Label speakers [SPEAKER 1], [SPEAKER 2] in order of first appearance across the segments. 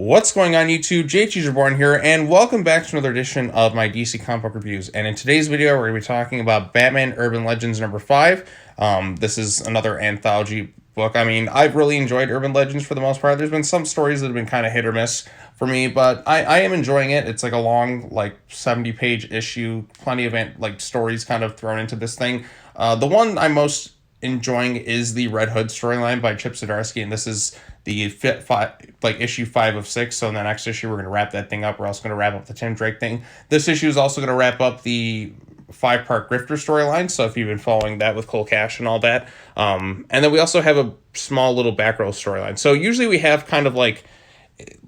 [SPEAKER 1] What's going on YouTube? Cheerdrops here, and welcome back to another edition of my DC comic book reviews. And in today's video, we're going to be talking about Batman Urban Legends number 5. This is another anthology book. I mean, I've really enjoyed Urban Legends for the most part. There's been some stories that have been kind of hit or miss for me, but I am enjoying it. It's like a long, 70-page issue, plenty of stories kind of thrown into this thing. The one I'm most enjoying is the Red Hood storyline by Chip Zdarsky, and this is the issue 5 of 6. So in the next issue, we're going to wrap that thing up. We're also going to wrap up the Tim Drake thing. This issue is also going to wrap up the 5-part Grifter storyline. So if you've been following that with Cole Cash and all that, and then we also have a small little Batgirls storyline. So usually we have kind of like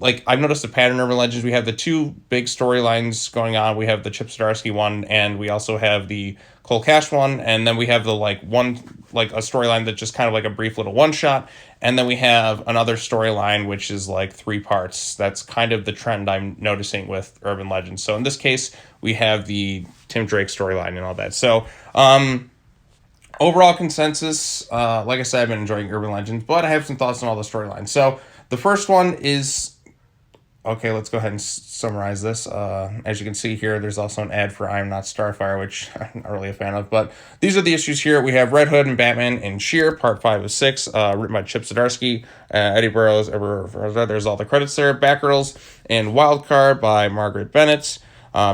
[SPEAKER 1] I've noticed a pattern in Urban Legends. We have the two big storylines going on. We have the Chip Zdarsky one, and we also have the Cole Cash one, and then we have the a storyline that just kind of like a brief little one shot, and then we have another storyline which is like 3 parts. That's kind of the trend I'm noticing with Urban Legends. So in this case, we have the Tim Drake storyline and all that. So overall consensus, like I said, I've been enjoying Urban Legends, but I have some thoughts on all the storylines. So the first one is, okay, let's go ahead and summarize this. As you can see here, there's also an ad for I Am Not Starfire, which I'm not really a fan of. But these are the issues here. We have Red Hood and Batman in Sheer, part 5 of 6, written by Chip Zdarsky, Eddie Burrows. There's all the credits there. Batgirls and Wildcats by Margaret Bennett.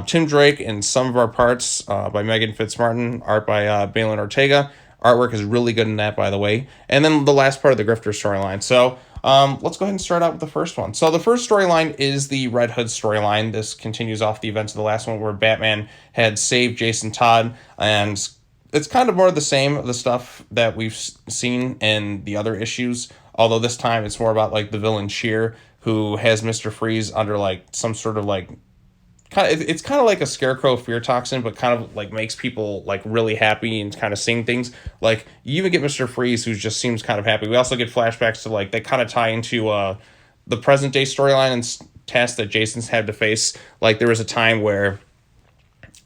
[SPEAKER 1] Tim Drake in some of our parts by Megan Fitzmartin. Art by Balin Ortega. Artwork is really good in that, by the way. And then the last part of the Grifter storyline. So let's go ahead and start out with the first one. So the first storyline is the Red Hood storyline. This continues off the events of the last one where Batman had saved Jason Todd, and it's kind of more of the same of the stuff that we've seen in the other issues, although this time it's more about the villain Sheer, who has Mr. Freeze under some sort of it's kind of like a scarecrow fear toxin, but kind of makes people really happy and kind of seeing things. You even get Mr. Freeze, who just seems kind of happy. We also get flashbacks to they kind of tie into the present day storyline and tasks that Jason's had to face. There was a time where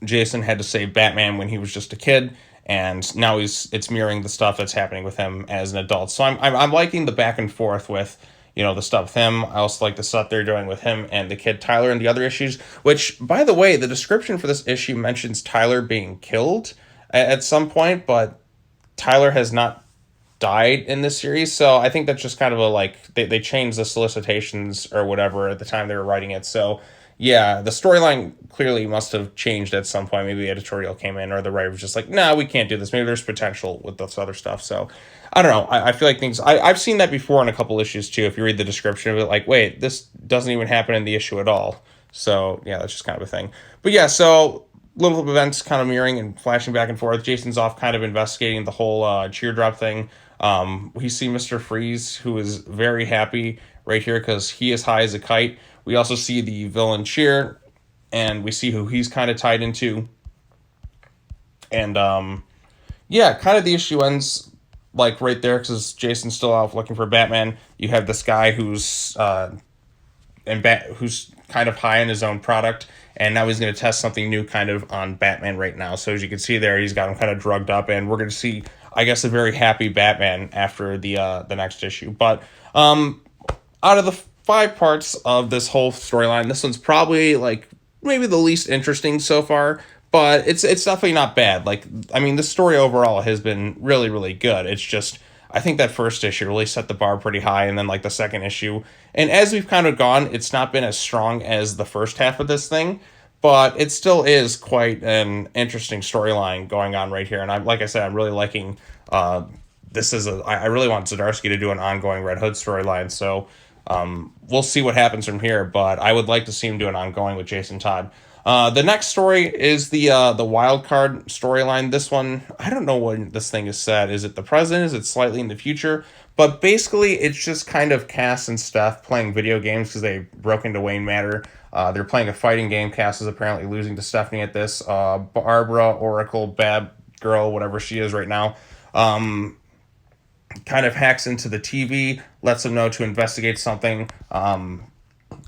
[SPEAKER 1] Jason had to save Batman when he was just a kid, and now it's mirroring the stuff that's happening with him as an adult. So I'm liking the back and forth with the stuff with him. I also like the stuff they're doing with him and the kid Tyler in the other issues, which, by the way, the description for this issue mentions Tyler being killed at some point, but Tyler has not died in this series. So I think that's just kind of they changed the solicitations or whatever at the time they were writing it. So yeah, the storyline clearly must have changed at some point. Maybe the editorial came in or the writer was just like, nah, we can't do this. Maybe there's potential with this other stuff. So I don't know. I feel like things... I've seen that before in a couple issues too. If you read the description of it, wait, this doesn't even happen in the issue at all. So yeah, that's just kind of a thing. But yeah, so little events kind of mirroring and flashing back and forth. Jason's off kind of investigating the whole Cheerdrop thing. We see Mr. Freeze, who is very happy right here because he is high as a kite. We also see the villain Cheer, and we see who he's kind of tied into. And yeah, kind of the issue ends right there because Jason's still out looking for Batman. You have this guy who's who's kind of high in his own product, and now he's going to test something new kind of on Batman right now. So as you can see there, he's got him kind of drugged up, and we're going to see, I guess, a very happy Batman after the next issue. But out of the 5 parts of this whole storyline, this one's probably maybe the least interesting so far, but it's definitely not bad. I mean, the story overall has been really, really good. It's just, I think that first issue really set the bar pretty high, and then the second issue, and as we've kind of gone, it's not been as strong as the first half of this thing, but it still is quite an interesting storyline going on right here. And like I said, I'm really liking this is I really want Zdarsky to do an ongoing Red Hood storyline. So we'll see what happens from here, but I would like to see him do an ongoing with Jason Todd. The next story is the Wildcard storyline. This one, I don't know when this thing is set. Is it the present? Is it slightly in the future? But basically, it's just kind of Cass and Steph playing video games because they broke into Wayne Manor. They're playing a fighting game. Cass is apparently losing to Stephanie at this. Barbara, Oracle, Batgirl, whatever she is right now, kind of hacks into the TV, lets them know to investigate something. And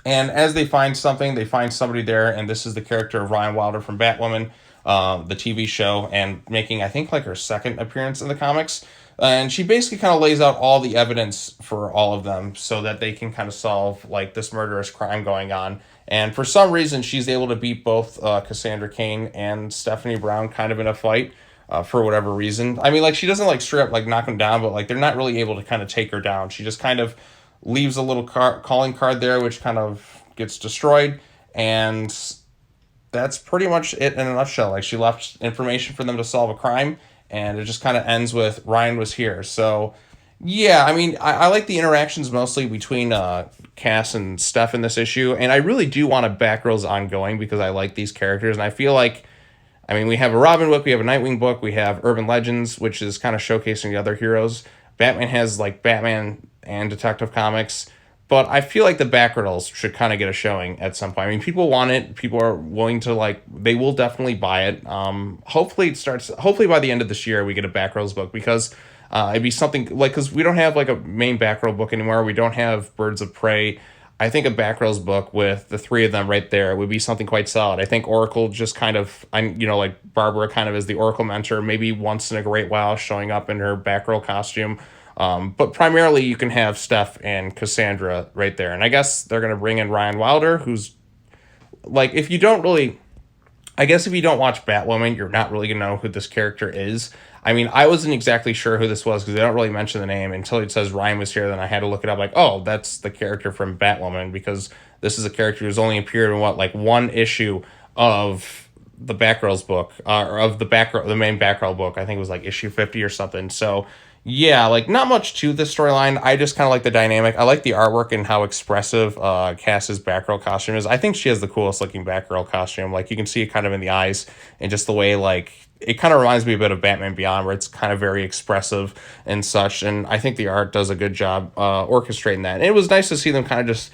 [SPEAKER 1] as they find something, they find somebody there, and this is the character of Ryan Wilder from Batwoman, the TV show, and making, I think, her second appearance in the comics. And she basically kind of lays out all the evidence for all of them so that they can kind of solve like this murderous crime going on. And for some reason, she's able to beat both Cassandra Cain and Stephanie Brown kind of in a fight for whatever reason. I mean, like, she doesn't like straight up like knock them down, but like they're not really able to kind of take her down. She just kind of leaves a little calling card there, which kind of gets destroyed. And that's pretty much it in a nutshell. Like, she left information for them to solve a crime, and it just kind of ends with Ryan was here. So, yeah, I mean, I like the interactions mostly between Cass and Steph in this issue, and I really do want a Batgirls ongoing because I like these characters, and I feel like, I mean, we have a Robin book, we have a Nightwing book, we have Urban Legends, which is kind of showcasing the other heroes. Batman has, like, Batman and Detective Comics. But I feel like the Batgirls should kind of get a showing at some point. I mean, people want it. People are willing to, like, they will definitely buy it. Hopefully by the end of this year, we get a Batgirls book because it'd be something, like, because we don't have, like, a main Batgirl book anymore. We don't have Birds of Prey. I think a Batgirls book with the three of them right there would be something quite solid. I think Oracle just kind of, like Barbara kind of as the Oracle mentor, maybe once in a great while showing up in her Batgirl costume. But primarily you can have Steph and Cassandra right there. And I guess they're going to bring in Ryan Wilder, who's, like, if you don't really, I guess if you don't watch Batwoman, you're not really going to know who this character is. I mean, I wasn't exactly sure who this was because they don't really mention the name until it says Ryan was here. Then I had to look it up, like, oh, that's the character from Batwoman, because this is a character who's only appeared in what, like, one issue of the Batgirls book, or of the main Batgirl book. I think it was like issue 50 or something. So yeah, like, not much to this storyline. I just kind of like the dynamic. I like the artwork and how expressive Cass's Batgirl costume is. I think she has the coolest looking Batgirl costume. Like, you can see it kind of in the eyes and just the way, like, it kind of reminds me a bit of Batman Beyond, where it's kind of very expressive and such. And I think the art does a good job orchestrating that. And it was nice to see them kind of just,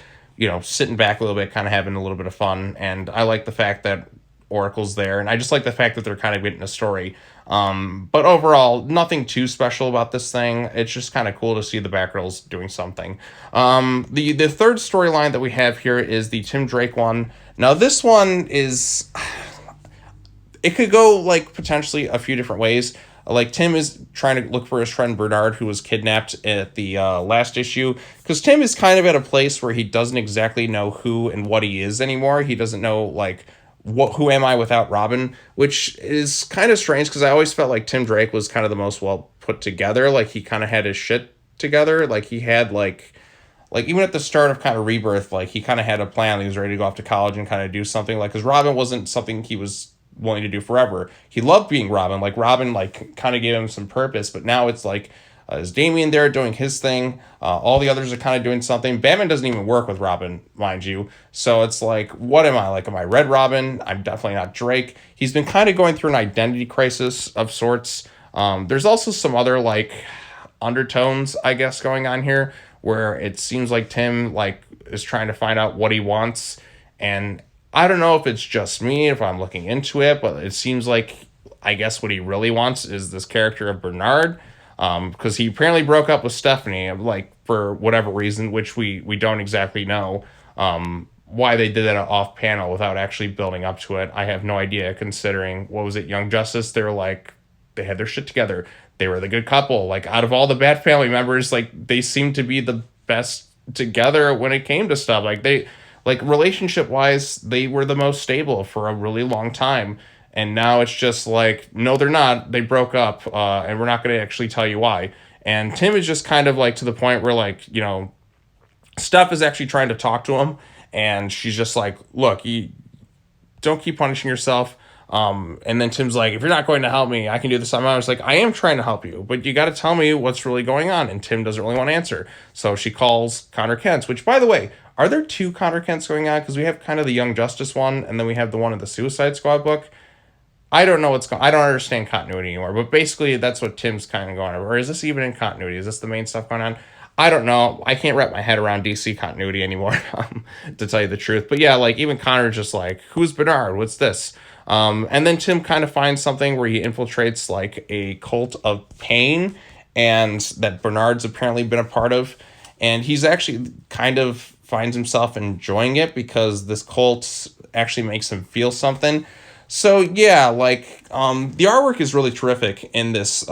[SPEAKER 1] sitting back a little bit, kind of having a little bit of fun. And I like the fact that Oracle's there, and I just like the fact that they're kind of getting a story. But overall, nothing too special about this thing. It's just kind of cool to see the Batgirls doing something. The third storyline that we have here is the Tim Drake one. Now, this one is, it could go, like, potentially a few different ways. Like, Tim is trying to look for his friend Bernard, who was kidnapped at the last issue. Because Tim is kind of at a place where he doesn't exactly know who and what he is anymore. He doesn't know, like, who am I without Robin, which is kind of strange because I always felt like Tim Drake was kind of the most well put together. Like, he kind of had his shit together. Like, he had, like even at the start of kind of Rebirth, like, he kind of had a plan. He was ready to go off to college and kind of do something. Like, because Robin wasn't something he was willing to do forever. He loved being Robin. Like, Robin, like, kind of gave him some purpose, but now it's like, is Damian there doing his thing? All the others are kind of doing something. Batman doesn't even work with Robin, mind you. So it's like, what am I? Like, am I Red Robin? I'm definitely not Drake. He's been kind of going through an identity crisis of sorts. There's also some other, like, undertones, I guess, going on here, where it seems like Tim, like, is trying to find out what he wants. And I don't know if it's just me, if I'm looking into it, but it seems like, I guess what he really wants is this character of Bernard. Because he apparently broke up with Stephanie, like, for whatever reason, which we don't exactly know why they did that off panel without actually building up to it. I have no idea, considering, what was it, Young Justice? They were like, they had their shit together. They were the good couple. Like, out of all the Bat family members, like, they seemed to be the best together when it came to stuff. Like, they, like, relationship wise, they were the most stable for a really long time. And now it's just like, no, they're not. They broke up, and we're not going to actually tell you why. And Tim is just kind of, like, to the point where, like, Steph is actually trying to talk to him, and she's just like, look, you don't keep punishing yourself. And then Tim's like, if you're not going to help me, I can do this on my own. It's like, I am trying to help you, but you got to tell me what's really going on. And Tim doesn't really want to answer. So she calls Connor Kent's, which, by the way, are there two Connor Kents going on? Because we have kind of the Young Justice one, and then we have the one in the Suicide Squad book. I don't know what's going on. I don't understand continuity anymore, but basically that's what Tim's kind of going over. Or is this even in continuity? Is this the main stuff going on? I don't know. I can't wrap my head around DC continuity anymore, to tell you the truth. But yeah, like, even Connor's just like, who's Bernard? What's this? And then Tim kind of finds something where he infiltrates, like, a cult of pain, and that Bernard's apparently been a part of. And he's actually kind of finds himself enjoying it because this cult actually makes him feel something. So yeah, like, the artwork is really terrific in this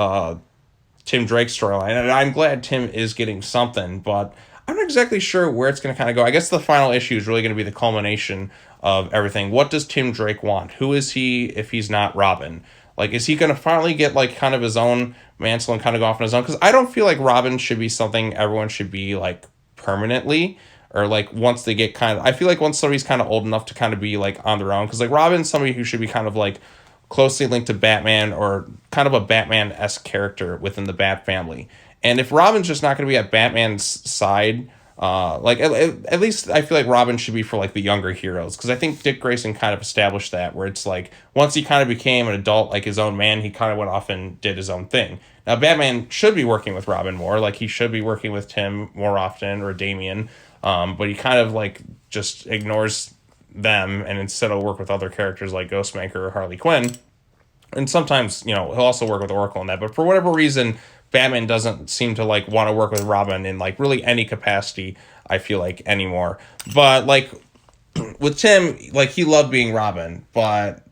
[SPEAKER 1] Tim Drake's storyline, and I'm glad Tim is getting something, but I'm not exactly sure where it's going to kind of go. I guess the final issue is really going to be the culmination of everything. What does Tim Drake want? Who is he if he's not Robin? Like, is he going to finally get, like, kind of his own mantle and kind of go off on his own? Because I don't feel like Robin should be something everyone should be, like, permanently, or, like, once they get kind of... I feel like once somebody's kind of old enough to kind of be, like, on their own. Because, like, Robin's somebody who should be kind of, like, closely linked to Batman, or kind of a Batman-esque character within the Bat family. And if Robin's just not going to be at Batman's side, like at least I feel like Robin should be for like the younger heroes, because I think Dick Grayson kind of established that, where it's like once he kind of became an adult, like his own man, he kind of went off and did his own thing. Now Batman should be working with Robin more, like he should be working with Tim more often, or Damian, but he kind of like just ignores them, and instead will work with other characters like Ghostmaker or Harley Quinn. And sometimes, you know, he'll also work with Oracle in that. But for whatever reason, Batman doesn't seem to like want to work with Robin in like really any capacity, I feel like, anymore. But like with Tim, like he loved being Robin, but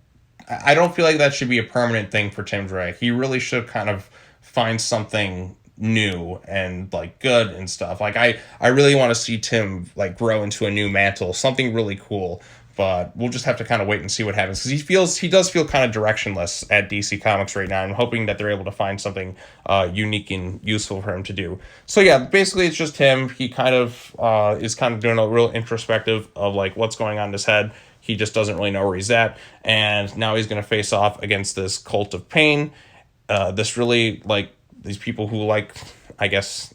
[SPEAKER 1] I don't feel like that should be a permanent thing for Tim Drake. He really should kind of find something new and like good and stuff. Like I really want to see Tim like grow into a new mantle, something really cool. But we'll just have to kind of wait and see what happens, because he does feel kind of directionless at DC Comics right now. I'm hoping that they're able to find something unique and useful for him to do. So yeah, basically it's just him. He kind of is kind of doing a real introspective of like what's going on in his head. He just doesn't really know where he's at, and now he's going to face off against this cult of pain. This really like these people who like, I guess,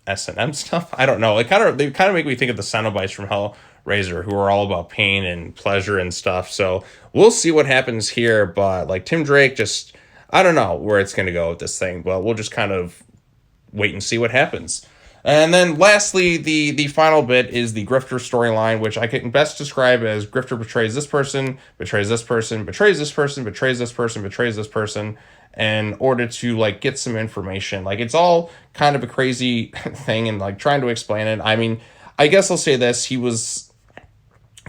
[SPEAKER 1] S&M stuff. I don't know. They kind of make me think of the Cenobites from Hellraiser, who are all about pain and pleasure and stuff. So we'll see what happens here. But like Tim Drake, just I don't know where it's going to go with this thing. But we'll just kind of wait and see what happens. And then lastly, the final bit is the Grifter storyline, which I can best describe as Grifter betrays this person, betrays this person, betrays this person, betrays this person, betrays this person, in order to like get some information. Like it's all kind of a crazy thing, and like trying to explain it. I mean, I guess I'll say this: he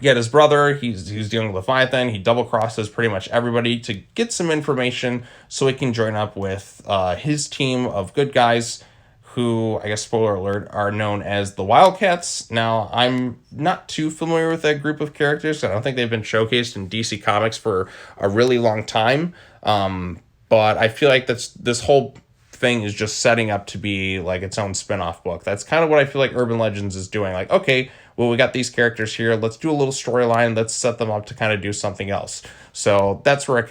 [SPEAKER 1] had his brother. He's dealing with Leviathan. He double crosses pretty much everybody to get some information so he can join up with his team of good guys, who, I guess, spoiler alert, are known as the Wildcats. Now, I'm not too familiar with that group of characters. I don't think they've been showcased in DC Comics for a really long time. But I feel like this whole thing is just setting up to be like its own spin-off book. That's kind of what I feel like Urban Legends is doing. Like, okay, well, we got these characters here. Let's do a little storyline. Let's set them up to kind of do something else. So that's where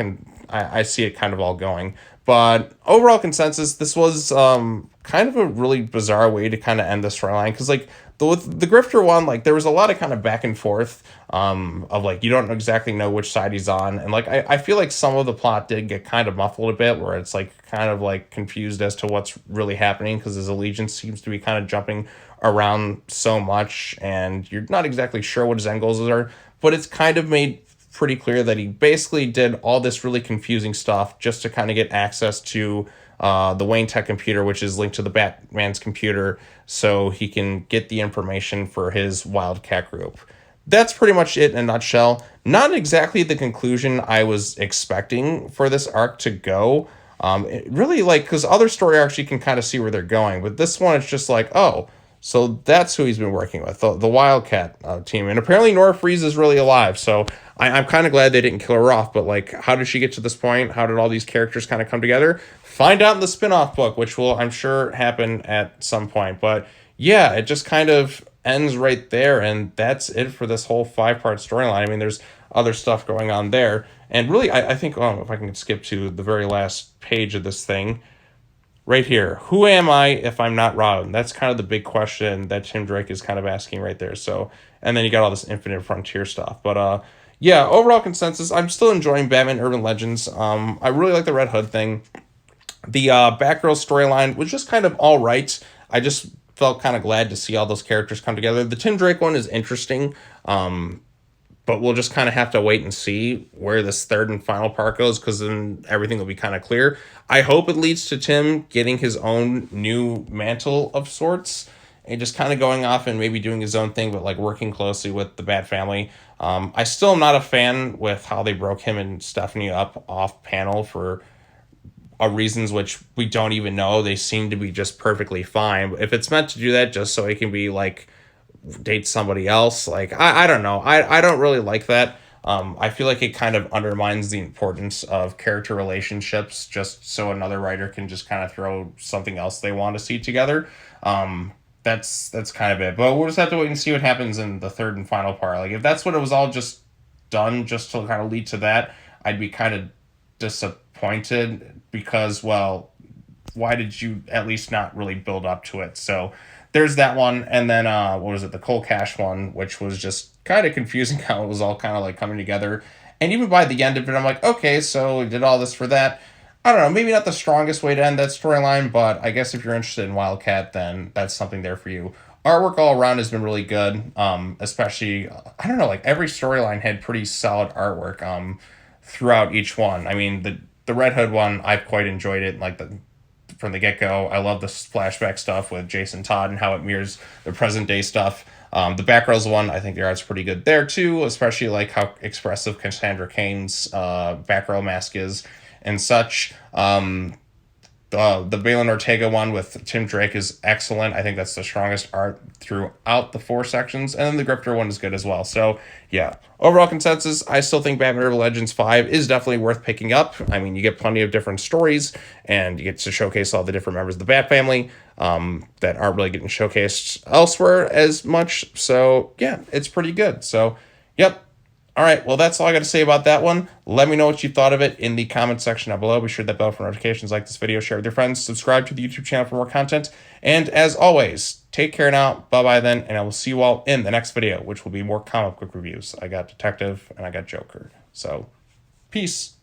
[SPEAKER 1] I see it kind of all going. But overall consensus, this was kind of a really bizarre way to kind of end the storyline, because like the Grifter one, like there was a lot of kind of back and forth of like you don't exactly know which side he's on, and like I feel like some of the plot did get kind of muffled a bit, where it's like kind of like confused as to what's really happening, because his allegiance seems to be kind of jumping around so much, and you're not exactly sure what his end goals are. But it's kind of made pretty clear that he basically did all this really confusing stuff just to kind of get access to the Wayne Tech computer, which is linked to the Batman's computer, so he can get the information for his Wildcat group. That's pretty much it in a nutshell. Not exactly the conclusion I was expecting for this arc to go. It really, like, because other story arcs you can kind of see where they're going, but this one it's just like, oh, so that's who he's been working with, the Wildcat team. And apparently Nora Freeze is really alive, so I'm kind of glad they didn't kill her off. But like, how did she get to this point? How did all these characters kind of come together? Find out in the spin-off book, which will, I'm sure, happen at some point. But yeah, it just kind of ends right there, and that's it for this whole 5-part storyline. I mean, there's other stuff going on there. And really, I think, if I can skip to the very last page of this thing, right here. Who am I if I'm not Robin? That's kind of the big question that Tim Drake is kind of asking right there. So, and then you got all this Infinite Frontier stuff. But yeah, overall consensus, I'm still enjoying Batman Urban Legends. I really like the Red Hood thing. The Batgirls storyline was just kind of all right. I just felt kind of glad to see all those characters come together. The Tim Drake one is interesting. But we'll just kind of have to wait and see where this third and final part goes, because then everything will be kind of clear. I hope it leads to Tim getting his own new mantle of sorts and just kind of going off and maybe doing his own thing, but like working closely with the Bat family. I still am not a fan with how they broke him and Stephanie up off panel for reasons which we don't even know. They seem to be just perfectly fine. But if it's meant to do that just so it can be like date somebody else, like I don't know. I don't really like that. I feel like it kind of undermines the importance of character relationships just so another writer can just kind of throw something else they want to see together. That's kind of it. But we'll just have to wait and see what happens in the third and final part. Like if that's what it was all just done just to kind of lead to that, I'd be kind of disappointed because, well, why did you at least not really build up to it? So there's that one, and then what was it, the Cold Cash one, which was just kind of confusing how it was all kind of like coming together. And even by the end of it, I'm like, okay, so we did all this for that. I don't know, maybe not the strongest way to end that storyline, but I guess if you're interested in Wildcat, then that's something there for you. Artwork all around has been really good, especially, I don't know, like every storyline had pretty solid artwork throughout each one. I mean, the Red Hood one, I've quite enjoyed it, like from the get-go. I love the flashback stuff with Jason Todd and how it mirrors the present day stuff. The Batgirls one, I think the art's pretty good there too, especially like how expressive Cassandra Cain's Batgirl mask is and such. The Balin Ortega one with Tim Drake is excellent. I think that's the strongest art throughout the 4 sections. And then the Grifter one is good as well. So, yeah. Overall consensus, I still think Batman Urban Legends 5 is definitely worth picking up. I mean, you get plenty of different stories, and you get to showcase all the different members of the Bat family that aren't really getting showcased elsewhere as much. So, yeah, it's pretty good. So, yep. All right, well, that's all I got to say about that one. Let me know what you thought of it in the comment section down below. Be sure to hit that bell for notifications, like this video, share with your friends, subscribe to the YouTube channel for more content. And as always, take care now. Bye-bye then, and I will see you all in the next video, which will be more comic book reviews. I got Detective and I got Joker. So, peace.